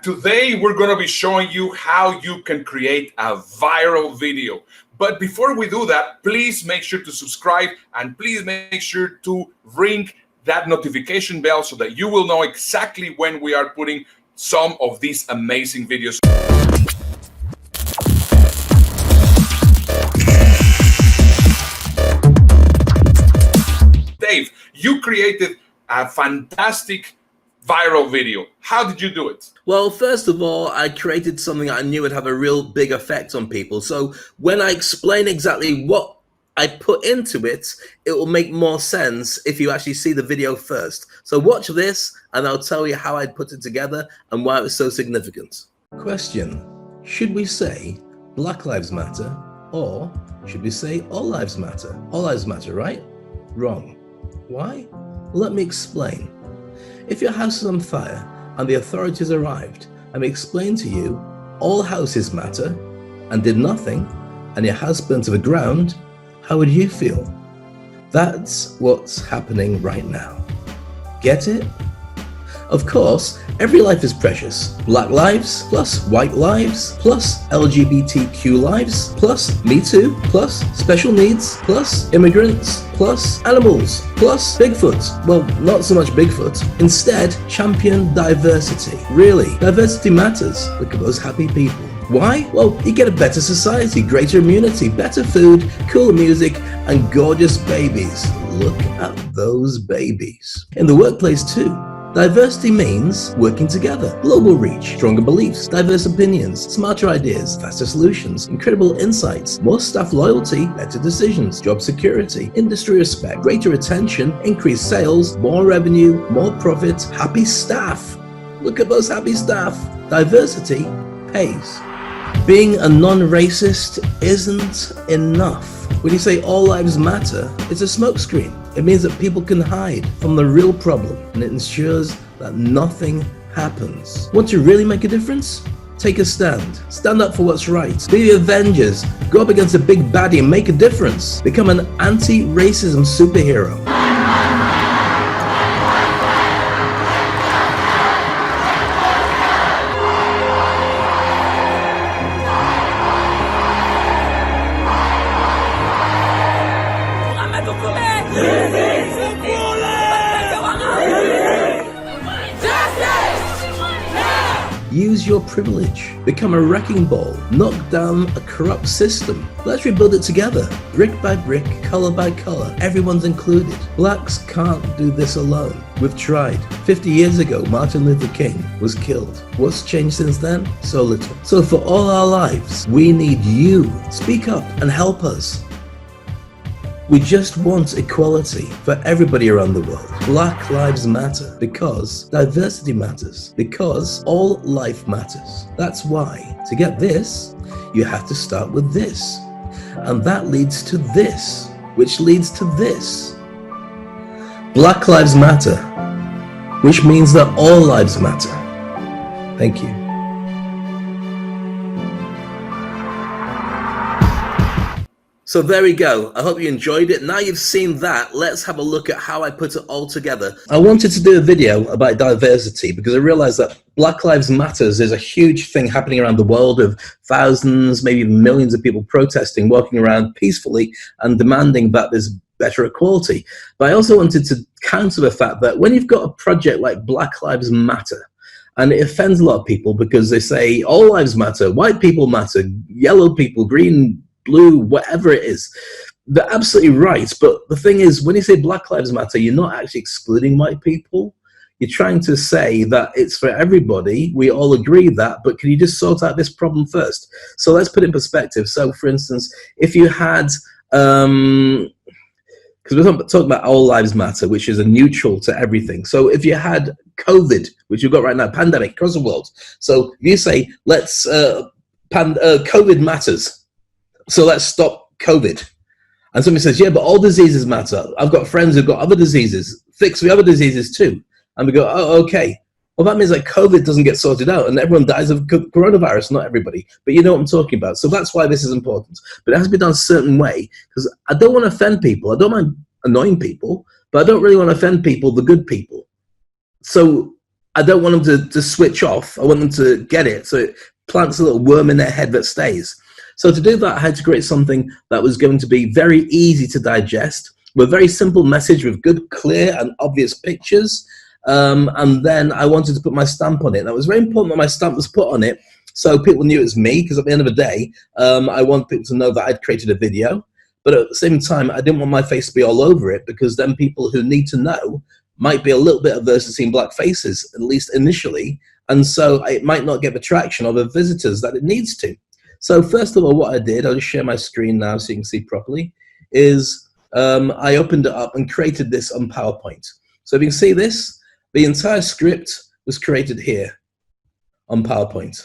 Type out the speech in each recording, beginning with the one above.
Today, we're going to be showing you how you can create a viral video. But before we do that, please make sure to subscribe and please make sure to ring that notification bell so that you will know exactly when we are putting some of these amazing videos. Dave, you created a fantastic viral video. How did you do it? Well, first of all, I created something I knew would have a real big effect on people. So when I explain exactly what I put into it, it will make more sense if you actually see the video first. So watch this and I'll tell you how I put it together and why it was so significant. Question: should we say Black Lives Matter or should we say All Lives Matter? All Lives Matter, right? Wrong. Why? Let me explain. If your house is on fire and the authorities arrived and explained to you all houses matter and did nothing and your house burned to the ground, how would you feel? That's what's happening right now. Get it? Of course, every life is precious. Black lives, plus white lives, plus LGBTQ lives, plus Me Too, plus special needs, plus immigrants, plus animals, plus Bigfoot. Well, not so much Bigfoot. Instead, champion diversity. Really, diversity matters. Look at those happy people. Why? Well, you get a better society, greater immunity, better food, cooler music, and gorgeous babies. Look at those babies. In the workplace too. Diversity means working together, global reach, stronger beliefs, diverse opinions, smarter ideas, faster solutions, incredible insights, more staff loyalty, better decisions, job security, industry respect, greater attention, increased sales, more revenue, more profit, happy staff. Look at those happy staff. Diversity pays. Being a non-racist isn't enough. When you say all lives matter, it's a smokescreen. It means that people can hide from the real problem and it ensures that nothing happens. Want to really make a difference? Take a stand. Stand up for what's right. Be the Avengers. Go up against a big baddie and make a difference. Become an anti-racism superhero. Use your privilege. Become a wrecking ball. Knock down a corrupt system. Let's rebuild it together. Brick by brick, color by color. Everyone's included. Blacks can't do this alone. We've tried. 50 years ago, Martin Luther King was killed. What's changed since then? So little. So for all our lives, we need you. Speak up and help us. We just want equality for everybody around the world. Black lives matter because diversity matters, because all life matters. That's why, to get this, you have to start with this. And that leads to this, which leads to this. Black lives matter, which means that all lives matter. Thank you. So there we go. I hope you enjoyed it. Now you've seen that, let's have a look at how I put it all together. I wanted to do a video about diversity because I realized that Black Lives Matters is a huge thing happening around the world of thousands, maybe millions of people protesting, walking around peacefully and demanding that there's better equality. But I also wanted to counter the fact that when you've got a project like Black Lives Matter, and it offends a lot of people because they say all lives matter, white people matter, yellow people, green, blue, whatever it is. They're absolutely right. But the thing is, when you say Black Lives Matter, you're not actually excluding white people. You're trying to say that it's for everybody. We all agree that, but can you just sort out this problem first? So let's put it in perspective. So for instance, if you had, because we're talking about all lives matter, which is a neutral to everything. So if you had COVID, which you've got right now, pandemic across the world. So you say, let's, COVID matters. So let's stop COVID. And somebody says, yeah, but all diseases matter. I've got friends who've got other diseases. Fix the other diseases too. And we go, oh, okay. Well, that means that COVID doesn't get sorted out and everyone dies of coronavirus, not everybody. But you know what I'm talking about. So that's why this is important. But it has to be done a certain way because I don't want to offend people. I don't mind annoying people, but I don't really want to offend people, the good people. So I don't want them to switch off. I want them to get it. So it plants a little worm in their head that stays. So to do that, I had to create something that was going to be very easy to digest, with a very simple message with good, clear, and obvious pictures. And then I wanted to put my stamp on it. And it was very important that my stamp was put on it so people knew it was me, because at the end of the day, I want people to know that I'd created a video. But at the same time, I didn't want my face to be all over it, because then people who need to know might be a little bit averse to seeing black faces, at least initially. And so it might not get the traction of the visitors that it needs to. So first of all, what I did, I'll just share my screen now so you can see properly, is I opened it up and created this on PowerPoint. So if you can see this, the entire script was created here on PowerPoint.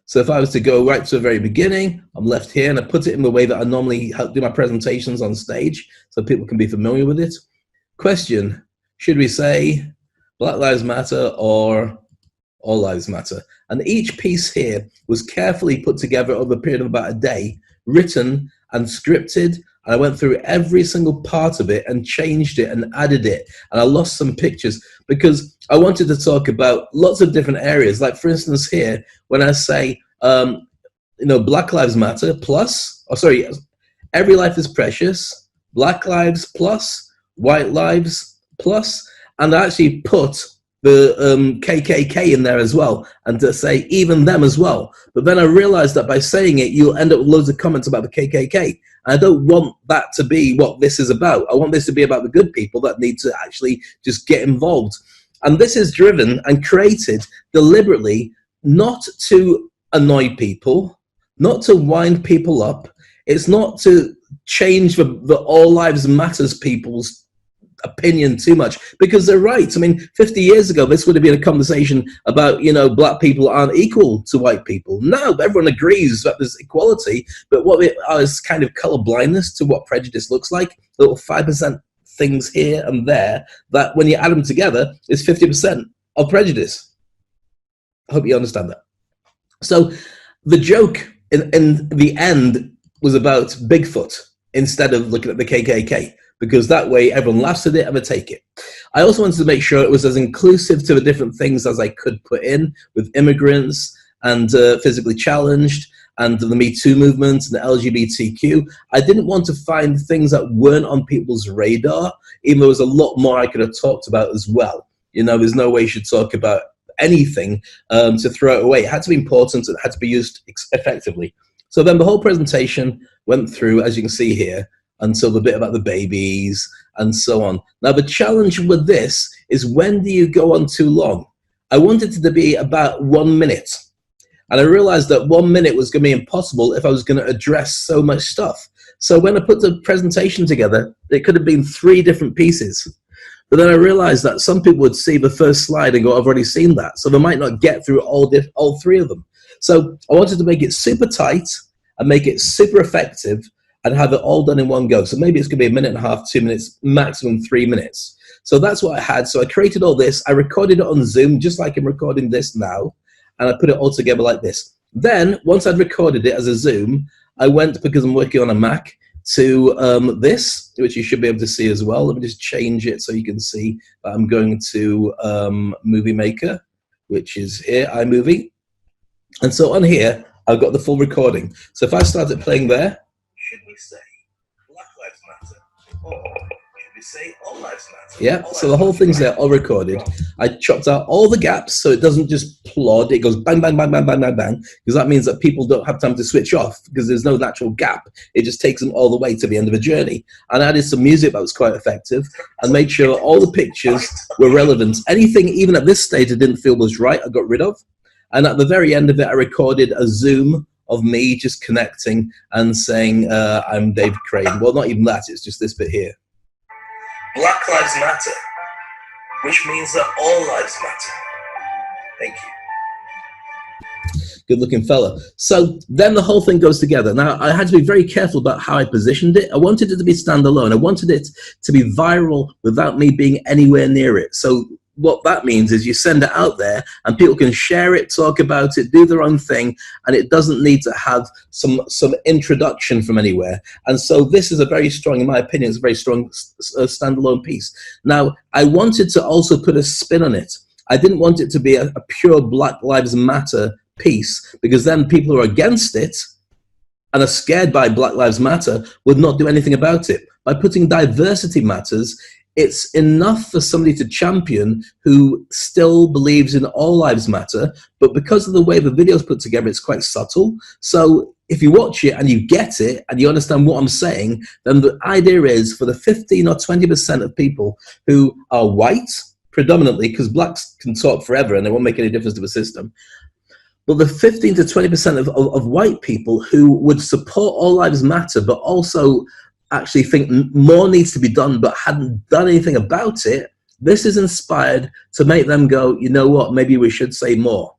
So if I was to go right to the very beginning, I'm left here, and I put it in the way that I normally do my presentations on stage so people can be familiar with it. Question, should we say Black Lives Matter or All Lives Matter? And each piece here was carefully put together over a period of about a day, written and scripted. And I went through every single part of it and changed it and added it. And I lost some pictures because I wanted to talk about lots of different areas. Like for instance here, when I say, Black Lives Matter plus, every life is precious, Black lives plus, white lives plus, and I actually put the KKK in there as well, and to say even them as well. But then I realized that by saying it, you'll end up with loads of comments about the KKK. I don't want that to be what this is about. I want this to be about the good people that need to actually just get involved. And this is driven and created deliberately, not to annoy people, not to wind people up. It's not to change the All Lives Matters people's opinion too much, because they're right. I mean, 50 years ago, this would have been a conversation about, black people aren't equal to white people. Now, everyone agrees that there's equality, but what is kind of color blindness to what prejudice looks like, little 5% things here and there, that when you add them together, is 50% of prejudice. I hope you understand that. So the joke in the end was about Bigfoot instead of looking at the KKK, because that way everyone laughs at it and they take it. I also wanted to make sure it was as inclusive to the different things as I could put in, with immigrants and physically challenged and the Me Too movement and the LGBTQ. I didn't want to find things that weren't on people's radar, even though there was a lot more I could have talked about as well. There's no way you should talk about anything to throw it away. It had to be important, it had to be used effectively. So then the whole presentation went through, as you can see here, until the bit about the babies and so on. Now the challenge with this is, when do you go on too long? I wanted it to be about 1 minute. And I realized that 1 minute was going to be impossible if I was going to address so much stuff. So when I put the presentation together, it could have been 3 different pieces. But then I realized that some people would see the first slide and go, I've already seen that. So they might not get through all 3 of them. So I wanted to make it super tight and make it super effective and have it all done in one go. So maybe it's going to be 1.5 minutes, 2 minutes, maximum 3 minutes. So that's what I had. So I created all this. I recorded it on Zoom, just like I'm recording this now. And I put it all together like this. Then, once I'd recorded it as a Zoom, I went, because I'm working on a Mac, to this, which you should be able to see as well. Let me just change it so you can see that I'm going to Movie Maker, which is here, iMovie. And so on here, I've got the full recording. So if I started playing there, should we say Black Lives Matter? Or should we say All Lives Matter? Yeah, so the whole thing's there, all recorded. I chopped out all the gaps so it doesn't just plod. It goes bang, bang, bang, bang, bang, bang, bang. Because that means that people don't have time to switch off, because there's no natural gap. It just takes them all the way to the end of the journey. And I added some music that was quite effective and made sure all the pictures were relevant. Anything, even at this stage, I didn't feel was right, I got rid of. And at the very end of it, I recorded a Zoom of me just connecting and saying, I'm David Crane. Well, not even that, it's just this bit here. Black Lives Matter, which means that all lives matter. Thank you. Good looking fella. So then the whole thing goes together. Now, I had to be very careful about how I positioned it. I wanted it to be standalone. I wanted it to be viral without me being anywhere near it. So what that means is you send it out there and people can share it, talk about it, do their own thing, and it doesn't need to have some introduction from anywhere. And so this is a very strong, in my opinion, it's a very strong standalone piece. Now, I wanted to also put a spin on it. I didn't want it to be a pure Black Lives Matter piece, because then people who are against it and are scared by Black Lives Matter would not do anything about it. By putting diversity matters, it's enough for somebody to champion who still believes in all lives matter, but because of the way the video is put together, it's quite subtle. So if you watch it and you get it and you understand what I'm saying, then the idea is for the 15 or 20% of people who are white, predominantly, because blacks can talk forever and it won't make any difference to the system, but the 15 to 20% of white people who would support all lives matter, but also actually think more needs to be done, but hadn't done anything about it, this is inspired to make them go, you know what, maybe we should say more.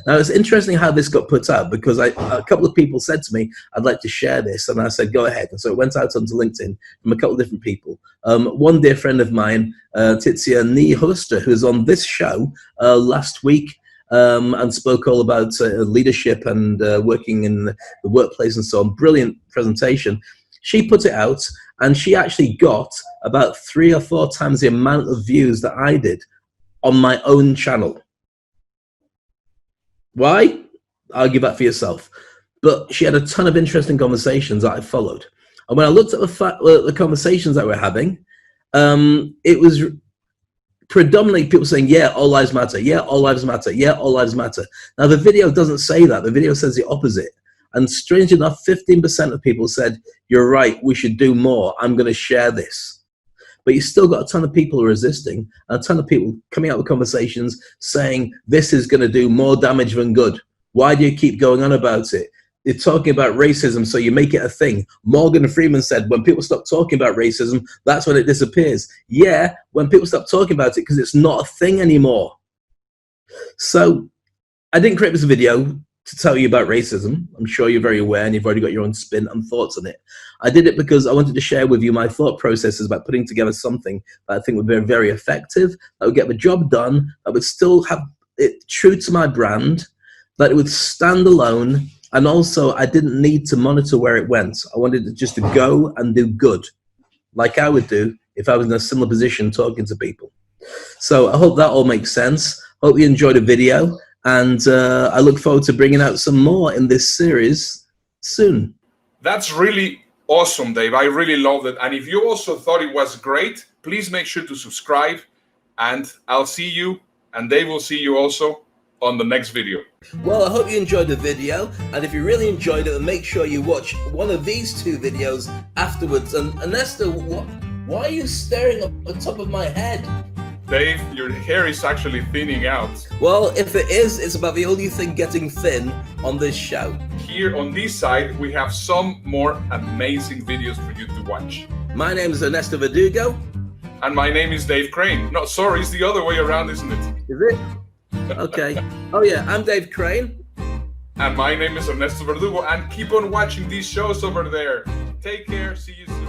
Now, it's interesting how this got put out, because a couple of people said to me, I'd like to share this. And I said, go ahead. And so it went out onto LinkedIn from a couple of different people. One dear friend of mine, Tizia Nihuster, who was on this show last week, and spoke all about leadership and working in the workplace and so on. Brilliant presentation. She put it out, and she actually got about 3 or 4 times the amount of views that I did on my own channel. Why? Argue that for yourself. But she had a ton of interesting conversations that I followed. And when I looked at the conversations that we're having, it was predominantly people saying, yeah, all lives matter. Yeah, all lives matter. Yeah, all lives matter. Now, the video doesn't say that. The video says the opposite. And strangely enough, 15% of people said, you're right, we should do more. I'm going to share this. But you still got a ton of people resisting, and a ton of people coming out with conversations saying, this is going to do more damage than good. Why do you keep going on about it? You're talking about racism, so you make it a thing. Morgan Freeman said, when people stop talking about racism, that's when it disappears. Yeah, when people stop talking about it, because it's not a thing anymore. So I didn't create this video to tell you about racism. I'm sure you're very aware, and you've already got your own spin and thoughts on it. I did it because I wanted to share with you my thought processes about putting together something that I think would be very effective, that would get the job done, that would still have it true to my brand, that it would stand alone, and also I didn't need to monitor where it went. I wanted it just to go and do good, like I would do if I was in a similar position talking to people. So I hope that all makes sense. Hope you enjoyed the video. And I look forward to bringing out some more in this series soon. That's really awesome, Dave. I really loved it. And if you also thought it was great, please make sure to subscribe. And I'll see you, and Dave will see you also on the next video. Well, I hope you enjoyed the video. And if you really enjoyed it, then make sure you watch one of these 2 videos afterwards. And Ernesto, why are you staring up the top of my head? Dave, your hair is actually thinning out. Well, if it is, it's about the only thing getting thin on this show. Here on this side, we have some more amazing videos for you to watch. My name is Ernesto Verdugo. And my name is Dave Crane. No, sorry, it's the other way around, isn't it? Is it? Okay. Oh yeah, I'm Dave Crane. And my name is Ernesto Verdugo. And keep on watching these shows over there. Take care. See you soon.